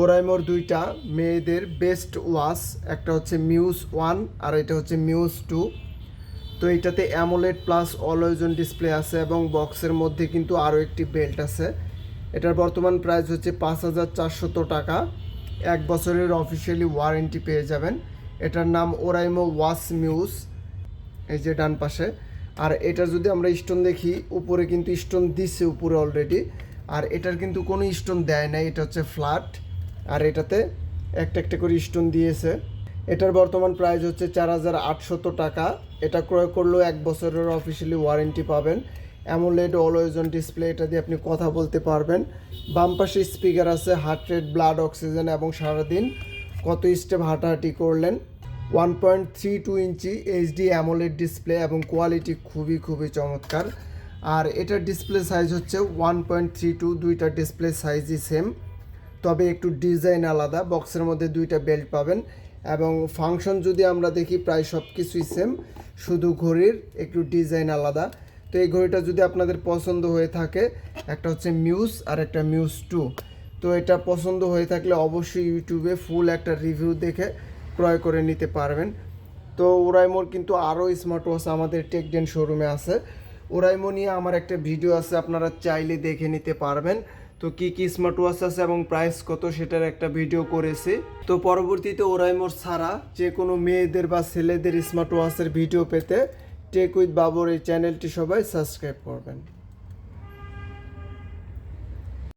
ওরাইমোর দুইটা মেয়েদের best watch, একটা হচ্ছে মিউজ 1 আর এটা হচ্ছে মিউজ 2। তো এটাতে অ্যামোলেড প্লাস অলওয়েজন ডিসপ্লে আছে এবং বক্সের মধ্যে কিন্তু আরও একটি বেল্ট আছে। এটার বর্তমান প্রাইস হচ্ছে 5,400 টাকা। 1 বছরের অফিসিয়ালি ওয়ারেন্টি পেয়ে যাবেন। এটার নাম ওরাইমো ওয়াচ মিউজ, এই যে ডান পাশে। আর এটা যদি আমরা স্টোন দেখি, উপরে কিন্তু স্টোন দিচ্ছে উপরে অলরেডি, আর এটার কিন্তু কোনো স্টোন দেয় নাই, এটা হচ্ছে ফ্ল্যাট। আর এটাতে একটা একটা করে স্টোন দিয়েছে। এটার বর্তমান প্রাইস হচ্ছে 4,800 টাকা। এটা ক্রয় করলেও 1 বছরের অফিসিয়ালি ওয়ারেন্টি পাবেন। অ্যামোলেড অলওয়েজন ডিসপ্লে, এটা দিয়ে আপনি কথা বলতে পারবেন। বাম পাশে স্পিকার আছে, হার্ট রেট, ব্লাড অক্সিজেন এবং সারাদিন কত স্টেপ হাঁটাহাঁটি করলেন। 1.32 ইঞ্চি এইচডি অ্যামোলেড ডিসপ্লে এবং কোয়ালিটি খুবই খুবই চমৎকার। আর এটার ডিসপ্লে সাইজ হচ্ছে 1.32, দুইটা ডিসপ্লে সাইজই সেম, তবে একটু ডিজাইন আলাদা। বক্সের মধ্যে দুইটা বেল্ট পাবেন এবং ফাংশন যদি আমরা দেখি প্রায় সব কিছুই সেম, শুধু ঘড়ির একটু ডিজাইন আলাদা। তো এই ঘড়িটা যদি আপনাদের পছন্দ হয়ে থাকে, একটা হচ্ছে মিউজ আর একটা মিউজ 2, তো এটা পছন্দ হয়ে থাকলে অবশ্যই ইউটিউবে ফুল একটা রিভিউ দেখে ক্রয় করে নিতে পারবেন। তো ওরাইমোর কিন্তু আরও স্মার্ট ওয়াচ আমাদের টেকডেন শোরুমে আছে। ওরাইমো নিয়ে আমার একটা ভিডিও আছে, আপনারা চাইলে দেখে নিতে পারবেন। তো কি কি স্মার্ট ওয়াচ আছে এবং প্রাইস কত সেটার একটা ভিডিও করেছি। তো পরবর্তীতে ওরাইমোর ছাড়া যে কোনো মেয়েদের বা ছেলেদের স্মার্ট ওয়াচের ভিডিও পেতে টেক উইথ বাবর এই চ্যানেলটি সবাই সাবস্ক্রাইব করবেন।